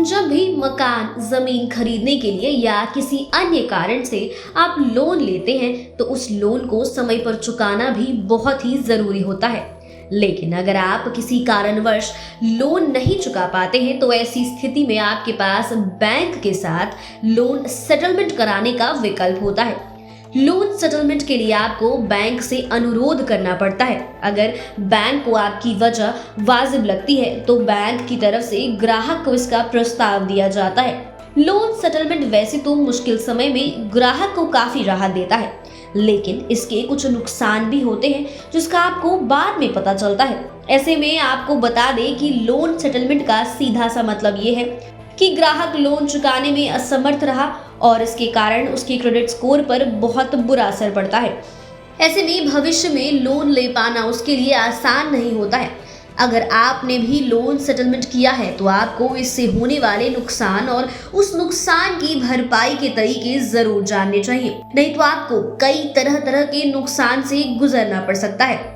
जब भी मकान, जमीन खरीदने के लिए या किसी अन्य कारण से आप लोन लेते हैं तो उस लोन को समय पर चुकाना भी बहुत ही जरूरी होता है। लेकिन अगर आप किसी कारणवश लोन नहीं चुका पाते हैं तो ऐसी स्थिति में आपके पास बैंक के साथ लोन सेटलमेंट कराने का विकल्प होता है। लोन सेटलमेंट के लिए आपको बैंक से अनुरोध करना पड़ता है। अगर बैंक को आपकी वजह वाजिब लगती है तो बैंक की तरफ से ग्राहक को इसका प्रस्ताव दिया जाता है। लोन सेटलमेंट वैसे तो मुश्किल समय में ग्राहक को काफी राहत देता है, लेकिन इसके कुछ नुकसान भी होते हैं जिसका आपको बाद में पता चलता है। ऐसे में आपको बता दें कि लोन सेटलमेंट का सीधा सा मतलब ये है कि ग्राहक लोन चुकाने में असमर्थ रहा और इसके कारण उसके क्रेडिट स्कोर पर बहुत बुरा असर पड़ता है। ऐसे में भविष्य में लोन ले पाना उसके लिए आसान नहीं होता है। अगर आपने भी लोन सेटलमेंट किया है तो आपको इससे होने वाले नुकसान और उस नुकसान की भरपाई के तरीके जरूर जानने चाहिए, नहीं तो आपको कई तरह तरह के नुकसान से गुजरना पड़ सकता है।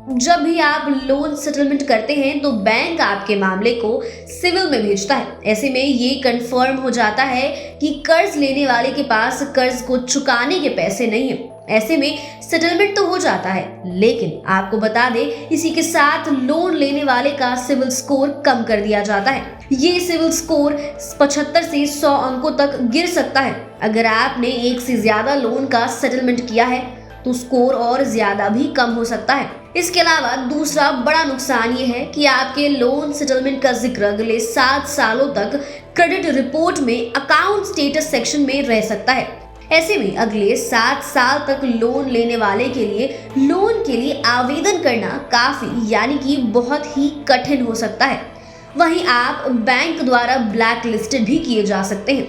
जब भी आप लोन सेटलमेंट करते हैं तो बैंक आपके मामले को सिविल में भेजता है। ऐसे में ये कंफर्म हो जाता है कि कर्ज लेने वाले के पास कर्ज को चुकाने के पैसे नहीं है। ऐसे में सेटलमेंट तो हो जाता है, लेकिन आपको बता दें इसी के साथ लोन लेने वाले का सिविल स्कोर कम कर दिया जाता है। ये सिविल स्कोर 75 से 100 अंकों तक गिर सकता है। अगर आपने एक से ज्यादा लोन का सेटलमेंट किया है तो स्कोर और ज्यादा भी कम हो सकता है। इसके अलावा दूसरा बड़ा नुकसान ये है कि आपके लोन सेटलमेंट का जिक्र अगले 7 सालों तक क्रेडिट रिपोर्ट में अकाउंट स्टेटस सेक्शन में रह सकता है। ऐसे में अगले 7 साल तक लोन लेने वाले के लिए आवेदन करना काफी यानी कि बहुत ही कठिन हो सकता है। वहीं आप बैंक द्वारा ब्लैक लिस्टेड भी किए जा सकते हैं।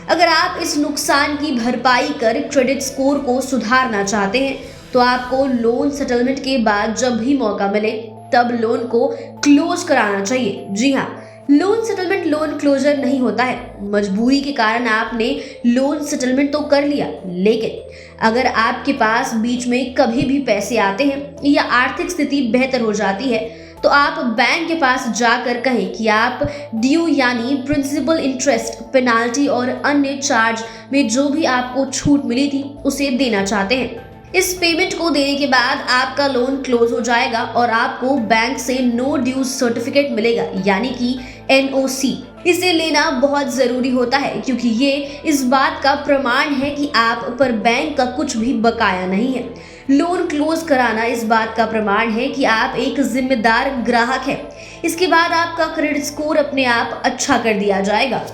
अगर आप इस नुकसान की भरपाई कर क्रेडिट स्कोर को सुधारना चाहते हैं तो आपको लोन सेटलमेंट के बाद जब भी मौका मिले तब लोन को क्लोज कराना चाहिए। जी हाँ, लोन सेटलमेंट लोन क्लोजर नहीं होता है। मजबूरी के कारण आपने लोन सेटलमेंट तो कर लिया, लेकिन अगर आपके पास बीच में कभी भी पैसे आते हैं या आर्थिक स्थिति बेहतर हो जाती है तो आप बैंक के पास जाकर कहें कि आप ड्यू यानी प्रिंसिपल, इंटरेस्ट, पेनाल्टी और अन्य चार्ज में जो भी आपको छूट मिली थी उसे देना चाहते हैं। इस पेमेंट को देने के बाद आपका लोन क्लोज हो जाएगा और आपको बैंक से नो ड्यूज सर्टिफिकेट मिलेगा यानी कि NOC। इसे लेना बहुत जरूरी होता है क्योंकि ये इस बात का प्रमाण है कि आप पर बैंक का कुछ भी बकाया नहीं है। लोन क्लोज कराना इस बात का प्रमाण है कि आप एक जिम्मेदार ग्राहक हैं। इसके बाद आपका क्रेडिट स्कोर अपने आप अच्छा कर दिया जाएगा।